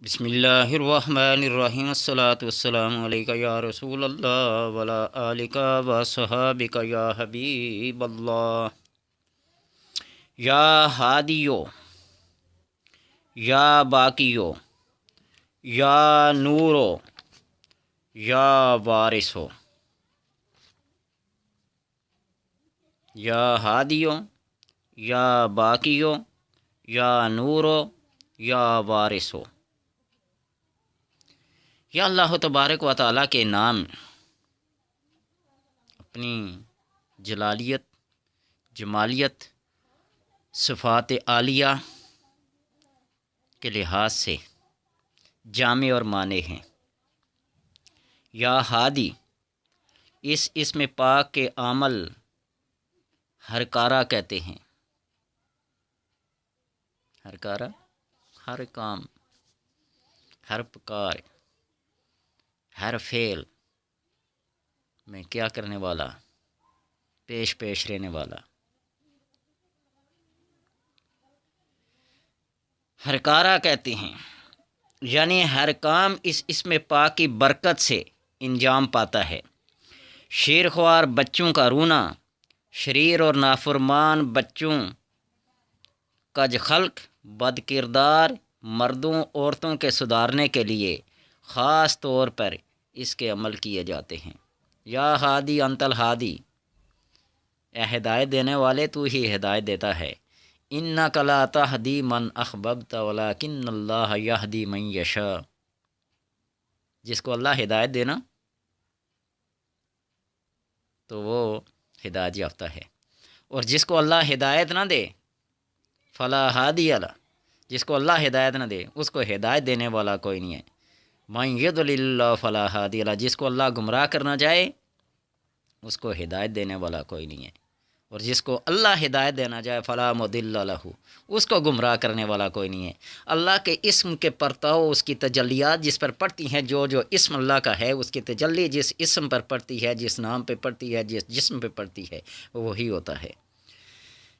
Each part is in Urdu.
بسم اللہ الرحمن الرحیم الصلاۃ والسلام علیک یا رسول اللہ وعلی آلک و صحابک یا حبیب اللہ۔ یا ہادیو، یا باقیو، یا نورو، یا وارثو۔ یا ہادیو، یا باقیو، یا نورو، یا وارثو۔ یا اللہ تبارک و تعالیٰ کے نام اپنی جلالیت، جمالیت، صفات عالیہ کے لحاظ سے جامع اور معنی ہیں۔ یا ہادی، اس اسم پاک کے عامل ہر کارا کہتے ہیں۔ ہر کارا، ہر کام، ہر پکار، ہر فعل میں کیا کرنے والا، پیش رہنے والا۔ ہر کارا کہتے ہیں یعنی ہر کام اس اسم پاک کی برکت سے انجام پاتا ہے۔ شیرخوار بچوں کا رونا، شریر اور نافرمان بچوں کج خلق، بد کردار مردوں عورتوں کے سدھارنے کے لیے خاص طور پر اس کے عمل کیے جاتے ہیں۔ یا ہادی انت الہادی، اے ہدایت دینے والے تو ہی ہدایت دیتا ہے۔ انک لا تہدی من احببت ولکن اللہ یہدی من یشاء، جس کو اللہ ہدایت دینا تو وہ ہدایت یافتہ ہے، اور جس کو اللہ ہدایت نہ دے فلا ہادی لہ، جس کو اللہ ہدایت نہ دے اس کو ہدایت دینے والا کوئی نہیں ہے۔ من یضلل اللہ فلا ہادی لہ، جس کو اللہ گمراہ کرنا چاہے اس کو ہدایت دینے والا کوئی نہیں ہے، اور جس کو اللہ ہدایت دینا چاہے فلا مضل لہ، اس کو گمراہ کرنے والا کوئی نہیں ہے۔ اللہ کے اسم کے پرتاؤ، اس کی تجلیات جس پر پڑتی ہیں، جو اسم اللہ کا ہے اس کی تجلی جس اسم پر پڑتی ہے، جس نام پہ پڑتی ہے، جس جسم پہ پڑتی ہے، وہی ہوتا ہے۔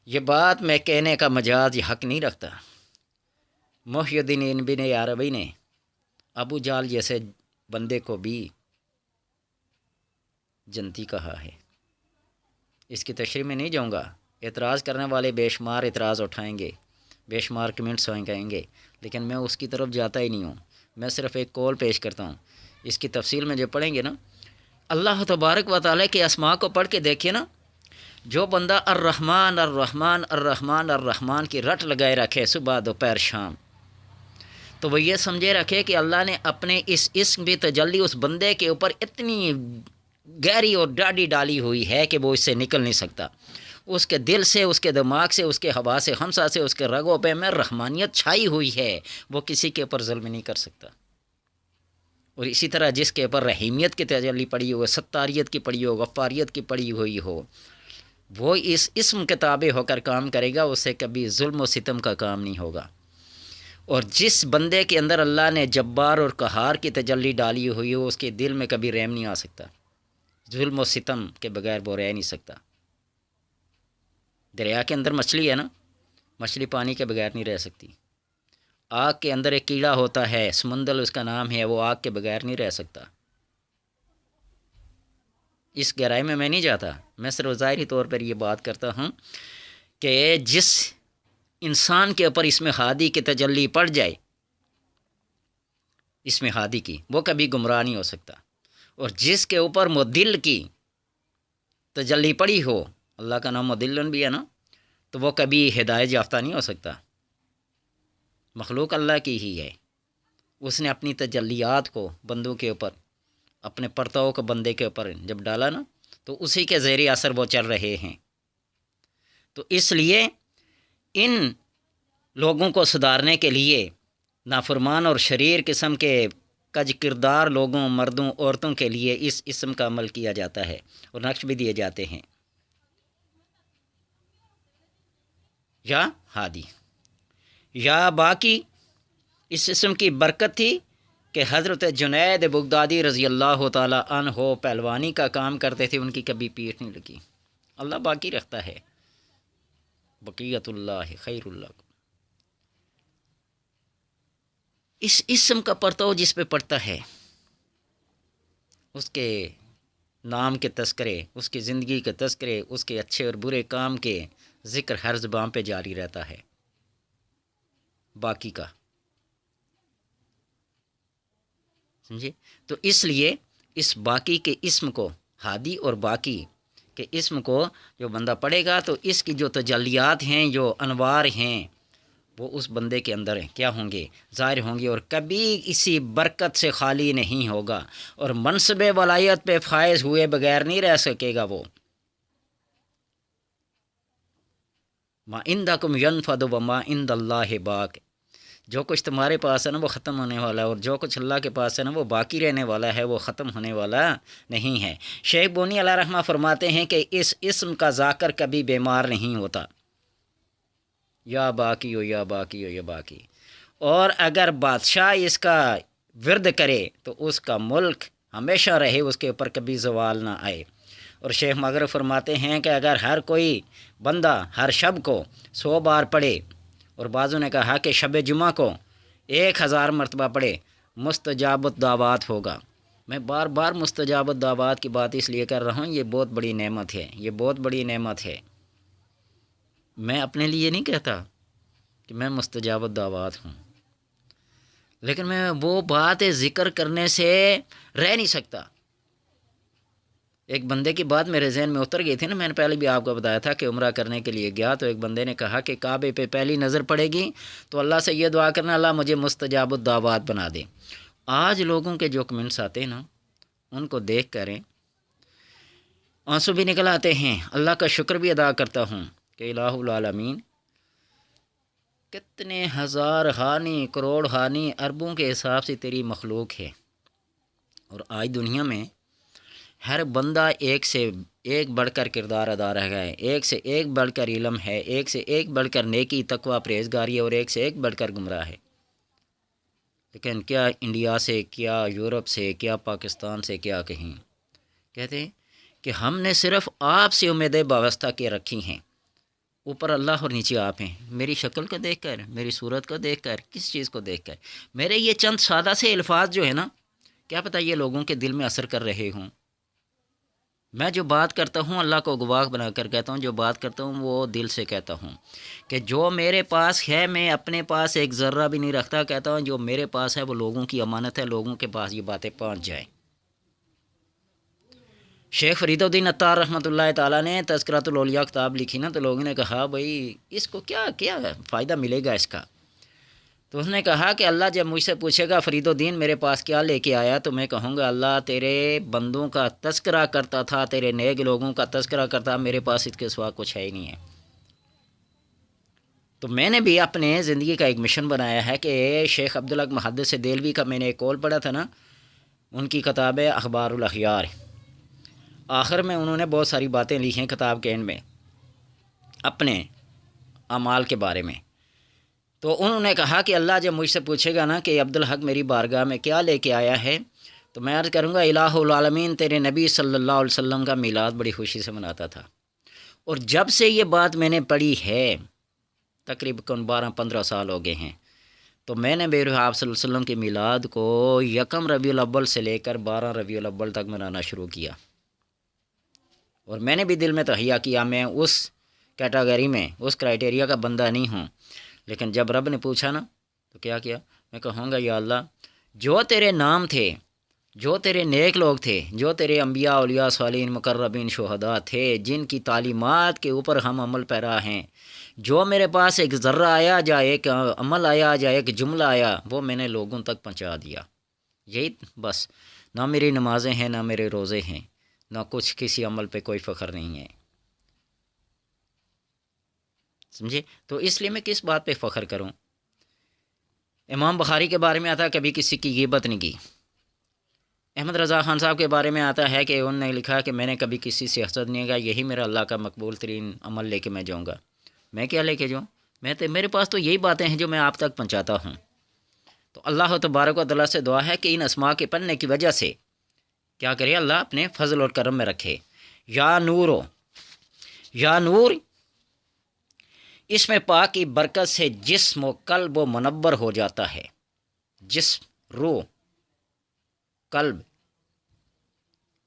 یہ بات میں کہنے کا مجاز یہ حق نہیں رکھتا۔ محی الدین ابن عربی نے ابو جال جیسے بندے کو بھی جنتی کہا ہے۔ اس کی تشریح میں نہیں جاؤں گا، اعتراض کرنے والے بے شمار اعتراض اٹھائیں گے، بے شمار کمنٹس کہیں گے، لیکن میں اس کی طرف جاتا ہی نہیں ہوں۔ میں صرف ایک قول پیش کرتا ہوں۔ اس کی تفصیل میں جو پڑھیں گے نا، اللہ تبارک و تعالیٰ کے اسماء کو پڑھ کے دیکھیے نا، جو بندہ الرحمن الرحمن الرحمن الرحمن کی رٹ لگائے رکھے صبح دوپہر شام، تو وہ یہ سمجھے رکھے کہ اللہ نے اپنے اس اسم بھی تجلی اس بندے کے اوپر اتنی گہری اور ڈاڑھی ڈالی ہوئی ہے کہ وہ اس سے نکل نہیں سکتا۔ اس کے دل سے، اس کے دماغ سے، اس کے حواس خمسہ سے، اس کے رگوں پہ میں رحمانیت چھائی ہوئی ہے، وہ کسی کے اوپر ظلم نہیں کر سکتا۔ اور اسی طرح جس کے اوپر رحیمیت کی تجلی پڑی ہو، ستاریت کی پڑی ہو، غفاریت کی پڑی ہوئی ہو، وہ اس اسم کے تابع ہو کر کام کرے گا، اس سے کبھی ظلم و ستم کا کام نہیں ہوگا۔ اور جس بندے کے اندر اللہ نے جبار اور قہار کی تجلی ڈالی ہوئی ہو، اس کے دل میں کبھی رحم نہیں آ سکتا، ظلم و ستم کے بغیر وہ رہ نہیں سکتا۔ دریا کے اندر مچھلی ہے نا، مچھلی پانی کے بغیر نہیں رہ سکتی۔ آگ کے اندر ایک کیڑا ہوتا ہے، سمندل اس کا نام ہے، وہ آگ کے بغیر نہیں رہ سکتا۔ اس گہرائی میں نہیں جاتا، میں صرف ظاہری طور پر یہ بات کرتا ہوں کہ جس انسان کے اوپر اسم ہادی کی تجلی پڑ جائے، اسم ہادی کی، وہ کبھی گمراہ نہیں ہو سکتا۔ اور جس کے اوپر مدل کی تجلی پڑی ہو، اللہ کا نام مدلن بھی ہے نا، تو وہ کبھی ہدایت یافتہ نہیں ہو سکتا۔ مخلوق اللہ کی ہی ہے، اس نے اپنی تجلیات کو بندوں کے اوپر، اپنے پرتاؤ کو بندے کے اوپر جب ڈالا نا، تو اسی کے زیر اثر وہ چل رہے ہیں۔ تو اس لیے ان لوگوں کو سدھارنے کے لیے نافرمان اور شریر قسم کے کج کردار لوگوں، مردوں، عورتوں کے لیے اس اسم کا عمل کیا جاتا ہے اور نقش بھی دیے جاتے ہیں۔ یا ہادی، یا باقی، اس اسم کی برکت تھی کہ حضرت جنید بغدادی رضی اللہ تعالی عنہ پہلوانی کا کام کرتے تھے، ان کی کبھی پیٹھ نہیں لگی۔ اللہ باقی رکھتا ہے، بقیت اللہ خیر اللہ۔ اس اسم کا پرتو جس پہ پڑتا ہے اس کے نام کے تذکرے، اس کی زندگی کے تذکرے، اس کے اچھے اور برے کام کے ذکر ہر زبان پہ جاری رہتا ہے باقی کا، سمجھے؟ تو اس لیے اس باقی کے اسم کو، ہادی اور باقی کے اسم کو جو بندہ پڑھے گا تو اس کی جو تجلیات ہیں، جو انوار ہیں، وہ اس بندے کے اندر کیا ہوں گے؟ ظاہر ہوں گے، اور کبھی اسی برکت سے خالی نہیں ہوگا، اور منصب ولایت پہ فائز ہوئے بغیر نہیں رہ سکے گا وہ۔ ما عندکم ینفد وما عند اللہ باق، جو کچھ تمہارے پاس ہے نا وہ ختم ہونے والا ہے، اور جو کچھ اللہ کے پاس ہے نا وہ باقی رہنے والا ہے، وہ ختم ہونے والا نہیں ہے۔ شیخ بونی علیہ رحمہ فرماتے ہیں کہ اس اسم کا ذاکر کبھی بیمار نہیں ہوتا، یا باقی ہو یا باقی ہو یا باقی، اور اگر بادشاہ اس کا ورد کرے تو اس کا ملک ہمیشہ رہے، اس کے اوپر کبھی زوال نہ آئے۔ اور شیخ مغرب فرماتے ہیں کہ اگر ہر کوئی بندہ ہر شب کو 100 بار پڑھے، اور بعضوں نے کہا کہ شب جمعہ کو 1000 مرتبہ پڑھے، مستجاب الدعوات ہوگا۔ میں بار بار مستجاب الدعوات کی بات اس لیے کر رہا ہوں، یہ بہت بڑی نعمت ہے، یہ بہت بڑی نعمت ہے۔ میں اپنے لیے نہیں کہتا کہ میں مستجاب الدعوات ہوں، لیکن میں وہ بات ذکر کرنے سے رہ نہیں سکتا۔ ایک بندے کی بات میرے ذہن میں اتر گئی تھی نا، میں نے پہلے بھی آپ کو بتایا تھا کہ عمرہ کرنے کے لیے گیا تو ایک بندے نے کہا کہ کعبے پہ پہلی نظر پڑے گی تو اللہ سے یہ دعا کرنا، اللہ مجھے مستجاب الدعوات بنا دے۔ آج لوگوں کے جو کمنٹس آتے ہیں نا، ان کو دیکھ کریں آنسو بھی نکل آتے ہیں۔ اللہ کا شکر بھی ادا کرتا ہوں کہ الہ العالمین کتنے ہزار ہانی، کروڑ ہانی، اربوں کے حساب سے تیری مخلوق ہے، اور آج دنیا میں ہر بندہ ایک سے ایک بڑھ کر کردار ادا رہ گئے، ایک سے ایک بڑھ کر علم ہے، ایک سے ایک بڑھ کر نیکی، تقوی، پرہیزگاری، اور ایک سے ایک بڑھ کر گمراہ ہے۔ لیکن کیا انڈیا سے، کیا یورپ سے، کیا پاکستان سے، کیا کہیں کہتے ہیں کہ ہم نے صرف آپ سے امیدیں وابستہ کے رکھی ہیں، اوپر اللہ اور نیچے آپ ہیں۔ میری شکل کو دیکھ کر، میری صورت کو دیکھ کر، کس چیز کو دیکھ کر؟ میرے یہ چند سادہ سے الفاظ جو ہے نا، کیا پتہ یہ لوگوں کے دل میں اثر کر رہے ہوں۔ میں جو بات کرتا ہوں اللہ کو گواہ بنا کر کہتا ہوں، جو بات کرتا ہوں وہ دل سے کہتا ہوں، کہ جو میرے پاس ہے میں اپنے پاس ایک ذرہ بھی نہیں رکھتا، کہتا ہوں جو میرے پاس ہے وہ لوگوں کی امانت ہے، لوگوں کے پاس یہ باتیں پہنچ جائیں۔ شیخ فرید الدین عطار رحمۃ اللہ تعالیٰ نے تذکرۃ الاولیاء کتاب لکھی نا، تو لوگوں نے کہا بھائی اس کو کیا فائدہ ملے گا اس کا؟ تو اس نے کہا کہ اللہ جب مجھ سے پوچھے گا فرید الدین میرے پاس کیا لے کے آیا، تو میں کہوں گا اللہ تیرے بندوں کا تذکرہ کرتا تھا، تیرے نیک لوگوں کا تذکرہ کرتا، میرے پاس اس کے سوا کچھ ہے ہی نہیں ہے۔ تو میں نے بھی اپنے زندگی کا ایک مشن بنایا ہے کہ شیخ عبدالحق محدث دہلوی کا میں نے ایک قول پڑھا تھا نا، ان کی کتاب ہے اخبار الاخیار، آخر میں انہوں نے بہت ساری باتیں لکھی ہیں کتاب کے اینڈ میں اپنے اعمال کے بارے میں۔ تو انہوں نے کہا کہ اللہ جب مجھ سے پوچھے گا نا کہ عبدالحق میری بارگاہ میں کیا لے کے آیا ہے، تو میں عرض کروں گا الہ العالمین تیرے نبی صلی اللہ علیہ وسلم کا میلاد بڑی خوشی سے مناتا تھا، اور جب سے یہ بات میں نے پڑھی ہے تقریباً 12-15 سال ہو گئے ہیں، تو میں نے بے روح آپ صلی اللہ علیہ وسلم کے میلاد کو 1 ربیع الاول سے لے کر 12 ربیع الاول تک منانا شروع کیا، اور میں نے بھی دل میں تہیہ کیا میں اس کیٹاگری میں، اس کرائٹیریا کا بندہ نہیں ہوں، لیکن جب رب نے پوچھا نا تو کیا کیا؟ میں کہوں گا یا اللہ جو تیرے نام تھے، جو تیرے نیک لوگ تھے، جو تیرے انبیاء، اولیاء، صالحین، مقربین، شہداء تھے، جن کی تعلیمات کے اوپر ہم عمل پیرا ہیں، جو میرے پاس ایک ذرہ آیا جائے، ایک عمل آیا جائے، ایک جملہ آیا، وہ میں نے لوگوں تک پہنچا دیا۔ یہی بس، نہ میری نمازیں ہیں، نہ میرے روزے ہیں، نہ کچھ، کسی عمل پہ کوئی فخر نہیں ہے، سمجھے؟ تو اس لیے میں کس بات پہ فخر کروں؟ امام بخاری کے بارے میں آتا ہے کبھی کسی کی غیبت نہیں کی۔ احمد رضا خان صاحب کے بارے میں آتا ہے کہ انہوں نے لکھا کہ میں نے کبھی کسی سے حسد نہیں کیا، یہی میرا اللہ کا مقبول ترین عمل لے کے میں جاؤں گا۔ میں کیا لے کے جاؤں؟ میرے پاس تو یہی باتیں ہیں جو میں آپ تک پہنچاتا ہوں۔ تو اللہ تبارک و تعالیٰ سے دعا ہے کہ ان اسماء کے پڑھنے کی وجہ سے کیا کرے، اللہ اپنے فضل اور کرم میں رکھے۔ یا نور، یا نور، اس میں پاک کی برکت سے جسم و قلب و منور ہو جاتا ہے۔ جسم، روح، قلب،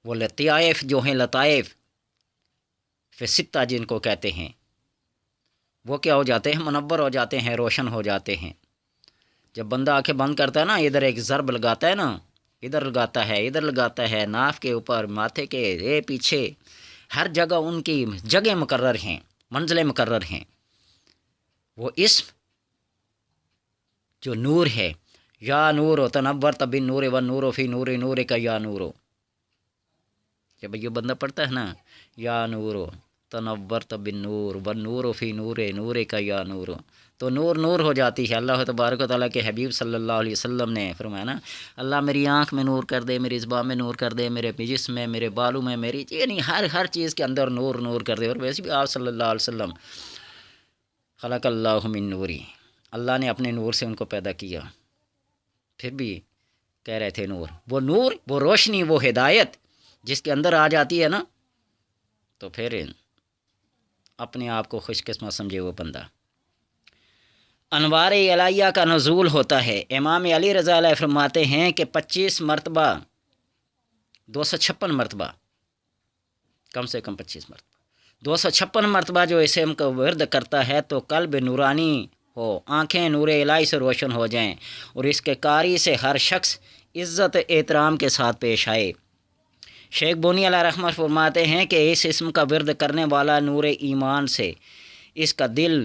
وہ لطائف جو ہیں، لطائف فستہ جن کو کہتے ہیں، وہ کیا ہو جاتے ہیں؟ منور ہو جاتے ہیں، روشن ہو جاتے ہیں۔ جب بندہ آنکھیں بند کرتا ہے نا، ادھر ایک ضرب لگاتا ہے نا، ادھر لگاتا ہے، ادھر لگاتا ہے، ناف کے اوپر، ماتھے کے پیچھے، ہر جگہ ان کی جگہ مقرر ہیں، منزلیں مقرر ہیں۔ وہ اسم جو نور ہے، یا نور و تنور تبن نور و نور و فی نور نور کا یا نور و، جب یہ بندہ پڑھتا ہے نا، یا نور و تنور تبن نور و نور و فی نور نور کا یا نور، تو نور نور ہو جاتی ہے۔ اللہ تبارک و تعالیٰ کے حبیب صلی اللہ علیہ وسلم نے فرمایا نا، اللہ میری آنکھ میں نور کر دے، میری زبان میں نور کر دے، میرے جسم میں، میرے بالوں میں، میری یعنی ہر چیز کے اندر نور نور کر دے۔ اور ویسے بھی آپ صلی اللہ علیہ وسلم خلق اللہ من نوری، اللہ نے اپنے نور سے ان کو پیدا کیا، پھر بھی کہہ رہے تھے نور، وہ نور، وہ روشنی، وہ ہدایت جس کے اندر آ جاتی ہے نا، تو پھر اپنے آپ کو خوش قسمت سمجھے وہ بندہ۔ انوار الہیہ کا نزول ہوتا ہے۔ امام علی رضا علیہ فرماتے ہیں کہ 25 مرتبہ، 256 مرتبہ، کم سے کم 25 مرتبہ، 256 مرتبہ جو اسم کا ورد کرتا ہے تو قلب نورانی ہو، آنکھیں نور الہی سے روشن ہو جائیں، اور اس کے قاری سے ہر شخص عزت احترام کے ساتھ پیش آئے۔ شیخ بونی علیہ رحمت فرماتے ہیں کہ اس اسم کا ورد کرنے والا نور ایمان سے اس کا دل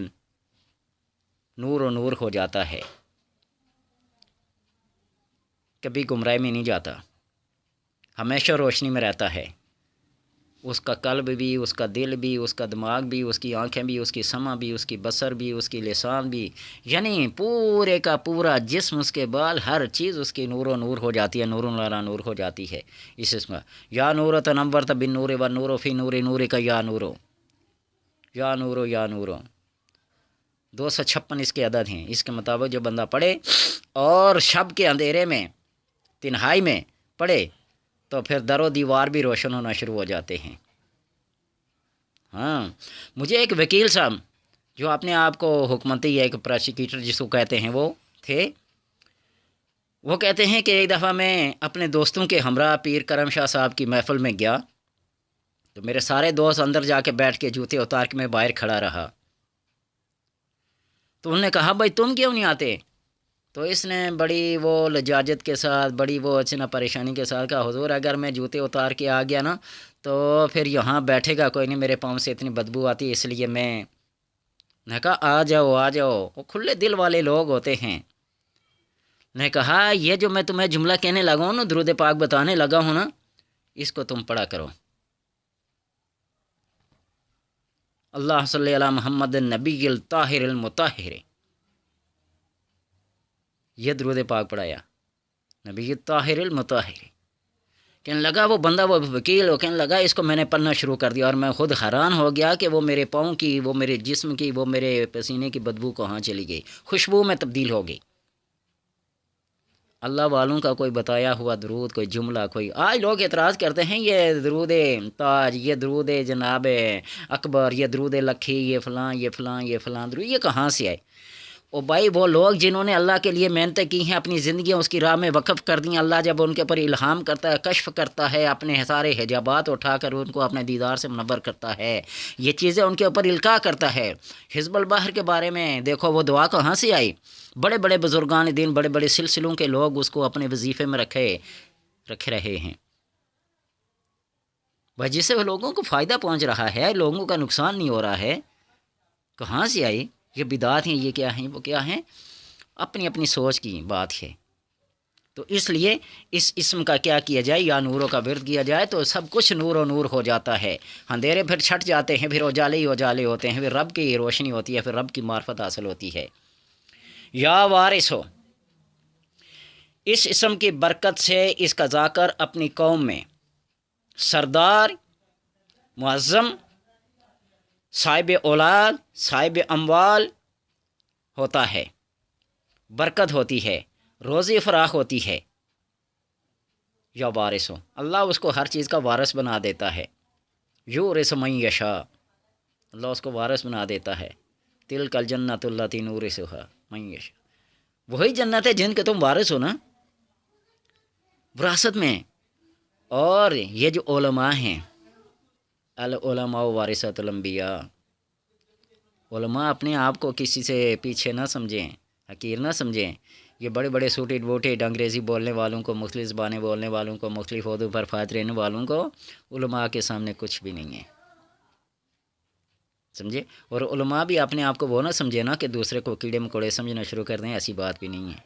نور و نور ہو جاتا ہے، کبھی گمراہی میں نہیں جاتا، ہمیشہ روشنی میں رہتا ہے۔ اس کا قلب بھی، اس کا دل بھی، اس کا دماغ بھی، اس کی آنکھیں بھی، اس کی سمع بھی، اس کی بصر بھی، اس کی لسان بھی، یعنی پورے کا پورا جسم، اس کے بال، ہر چیز اس کی نور و نور ہو جاتی ہے، نور علی نور ہو جاتی ہے۔ اس اسم یا نور تنور بن نور و نور فی نور نور کا یا نورو، یا نورو، یا نورو، 256 اس کے عدد ہیں۔ اس کے مطابق جو بندہ پڑھے اور شب کے اندھیرے میں، تنہائی میں پڑھے، تو پھر در و دیوار بھی روشن ہونا شروع ہو جاتے ہیں۔ ہاں، مجھے ایک وکیل صاحب جو اپنے آپ کو حکمتی ہے، ایک پروسیکیوٹر جس کو کہتے ہیں، وہ تھے، وہ کہتے ہیں کہ ایک دفعہ میں اپنے دوستوں کے ہمراہ پیر کرم شاہ صاحب کی محفل میں گیا، تو میرے سارے دوست اندر جا کے بیٹھ کے جوتے اتار کے میں باہر کھڑا رہا، تو انہوں نے کہا بھائی تم کیوں نہیں آتے؟ تو اس نے بڑی وہ لجاجت کے ساتھ، بڑی وہ اچھا پریشانی کے ساتھ کہا حضور اگر میں جوتے اتار کے آ گیا نا تو پھر یہاں بیٹھے گا کوئی نہیں، میرے پاؤں سے اتنی بدبو آتی ہے، اس لیے نے کہا آ جاؤ آ جاؤ، وہ کھلے دل والے لوگ ہوتے ہیں۔ نے کہا یہ جو میں تمہیں جملہ کہنے لگا ہوں نا، درود پاک بتانے لگا ہوں نا، اس کو تم پڑھا کرو، اللہ صلی علی محمد النبی الطاہر المطہر، یہ درود پاک پڑھایا، نبی طاہر المطہر۔ کہنے لگا وہ بندہ، وہ وکیل، وہ کہنے لگا اس کو میں نے پڑھنا شروع کر دیا، اور میں خود حیران ہو گیا کہ وہ میرے پاؤں کی، وہ میرے جسم کی، وہ میرے پسینے کی بدبو کہاں چلی گئی، خوشبو میں تبدیل ہو گئی۔ اللہ والوں کا کوئی بتایا ہوا درود، کوئی جملہ، کوئی آج لوگ اعتراض کرتے ہیں یہ درود تاج، یہ درود جناب اکبر، یہ درود لکھی، یہ فلاں یہ فلاں یہ فلاں درود، یہ کہاں سے آئے؟ او بھائی وہ لوگ جنہوں نے اللہ کے لیے محنتیں کی ہیں، اپنی زندگیاں اس کی راہ میں وقف کر دیں، اللہ جب ان کے اوپر الہام کرتا ہے، کشف کرتا ہے، اپنے سارے حجابات اٹھا کر ان کو اپنے دیدار سے منور کرتا ہے، یہ چیزیں ان کے اوپر القاء کرتا ہے۔ حزب البحر کے بارے میں دیکھو، وہ دعا کہاں سے آئی؟ بڑے بڑے بزرگان دین، بڑے بڑے سلسلوں کے لوگ اس کو اپنے وظیفے میں رکھے رہے ہیں، جس سے وہ لوگوں کو فائدہ پہنچ رہا ہے، لوگوں کا نقصان نہیں ہو رہا ہے۔ کہاں سے آئی یہ بدعات ہیں، یہ کیا ہیں، وہ کیا ہیں؟ اپنی اپنی سوچ کی بات ہے۔ تو اس لیے اس اسم کا کیا جائے، یا نوروں کا ورد کیا جائے تو سب کچھ نور و نور ہو جاتا ہے، اندھیرے پھر چھٹ جاتے ہیں، پھر اجالے ہی اجالے ہوتے ہیں، پھر رب کی روشنی ہوتی ہے، پھر رب کی معرفت حاصل ہوتی ہے۔ یا وارث ہو، اس اسم کی برکت سے اس کا ذاکر اپنی قوم میں سردار، معظم، صاحب اولاد، صاحب اموال ہوتا ہے، برکت ہوتی ہے، روزی فراخ ہوتی ہے۔ یا وارث ہو، اللہ اس کو ہر چیز کا وارث بنا دیتا ہے۔ یورث من یشاء، اللہ اس کو وارث بنا دیتا ہے۔ تلک الجنۃ التی نورثها من یشاء، وہی جنت ہے جن کے تم وارث ہو نا وراثت میں. اور یہ جو علماء ہیں، العلماء وارثۃ الانبیاء، علماء اپنے آپ کو کسی سے پیچھے نہ سمجھیں، حقیر نہ سمجھیں. یہ بڑے بڑے سوٹیڈ ووٹیڈ انگریزی بولنے والوں کو، مختلف زبانیں بولنے والوں کو، مختلف عہدوں پر فائز رہنے والوں کو علماء کے سامنے کچھ بھی نہیں ہے، سمجھے. اور علماء بھی اپنے آپ کو وہ نہ سمجھے نا کہ دوسرے کو کیڑے مکوڑے سمجھنا شروع کر دیں، ایسی بات بھی نہیں ہے،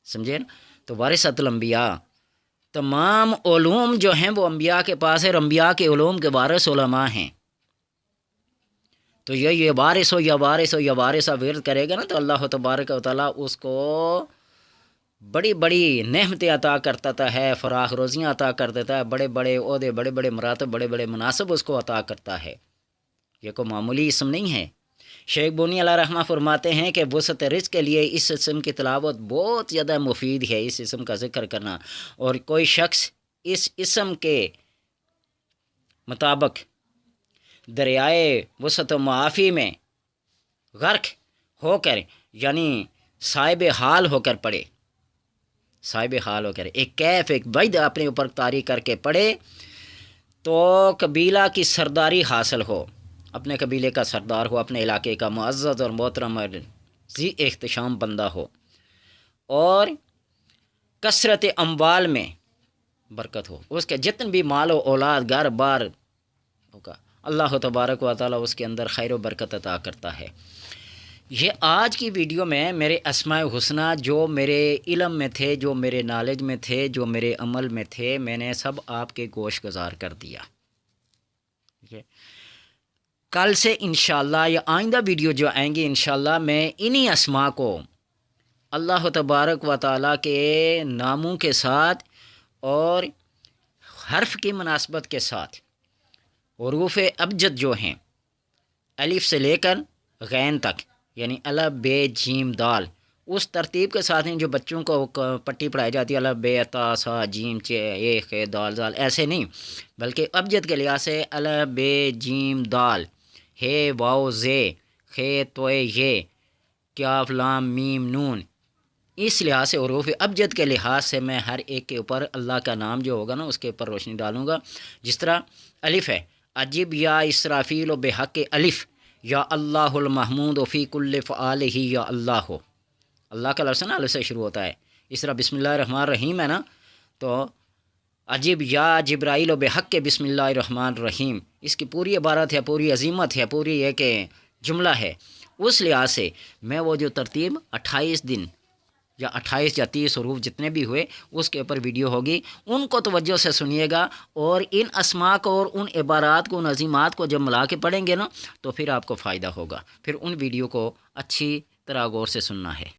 سمجھے نا. تو وارثۃ الانبیاء، تمام علوم جو ہیں وہ انبیاء کے پاس ہے، اور انبیاء کے علوم کے وارث علماء ہیں. تو یہ وارث ہو یا وارث ہو یا وارثہ ورد کرے گا نا، تو اللہ تبارک و تعالیٰ اس کو بڑی بڑی نعمتیں عطا کرتا ہے، فراخ روزیاں عطا کر دیتا ہے، بڑے بڑے عہدے، بڑے بڑے مراتب، بڑے بڑے مناصب اس کو عطا کرتا ہے. یہ کوئی معمولی اسم نہیں ہے. شیخ بونی علیہ رحمہ فرماتے ہیں کہ وسعت رزق کے لیے اس اسم کی تلاوت بہت زیادہ مفید ہے، اس اسم کا ذکر کرنا. اور کوئی شخص اس اسم کے مطابق دریائے وسعت و معافی میں غرق ہو کر، یعنی صاحب حال ہو کر پڑھے، صاحب حال ہو کر ایک کیف، ایک وجد اپنے اوپر طاری کر کے پڑھے، تو قبیلہ کی سرداری حاصل ہو، اپنے قبیلے کا سردار ہو، اپنے علاقے کا معزز اور محترم اور ذی احتشام بندہ ہو، اور کثرت اموال میں برکت ہو، اس کے جتن بھی مال و اولاد گھر بار ہوگا، اللہ تبارک و تعالیٰ اس کے اندر خیر و برکت عطا کرتا ہے. یہ آج کی ویڈیو میں میرے اسماء حسنہ جو میرے علم میں تھے، جو میرے نالج میں تھے، جو میرے عمل میں تھے، میں نے سب آپ کے گوش گزار کر دیا. ٹھیک ہے، کل سے انشاءاللہ یا آئندہ ویڈیو جو آئیں گی انشاءاللہ میں انہی اسماء کو اللہ تبارک و تعالیٰ کے ناموں کے ساتھ اور حرف کی مناسبت کے ساتھ، حروف ابجد جو ہیں الف سے لے کر غین تک، یعنی الف بے جیم دال، اس ترتیب کے ساتھ ہیں جو بچوں کو پٹی پڑھائی جاتی ہے، الف بے تا سا جیم چے اے خے دال زال، ایسے نہیں، بلکہ ابجد کے لحاظ سے الف بے جیم دال، ہے واو زے، خے توئے یہ، کاف لام میم نون. اس لحاظ سے حروف ابجد کے لحاظ سے میں ہر ایک کے اوپر اللہ کا نام جو ہوگا نا اس کے اوپر روشنی ڈالوں گا. جس طرح الف ہے، عجیب یا اسرافیل و بحق الف یا اللہ المحمود و فی کل فعالہ یا اللہ ہو، اللہ کا لفظ نا الف سے شروع ہوتا ہے. اس طرح بسم اللہ الرحمن الرحیم ہے نا، تو عجیب یا جبرائیل و بحق بسم اللہ الرحمن الرحیم، اس کی پوری عبارت ہے، پوری عظیمت ہے، پوری ایک جملہ ہے. اس لحاظ سے میں وہ جو ترتیب 28 دن یا 28 یا 30 حروف جتنے بھی ہوئے اس کے اوپر ویڈیو ہوگی، ان کو توجہ سے سنیے گا، اور ان اسماء کو اور ان عبارات کو، نظیمات کو جب ملا کے پڑھیں گے نا تو پھر آپ کو فائدہ ہوگا. پھر ان ویڈیو کو اچھی طرح غور سے سننا ہے.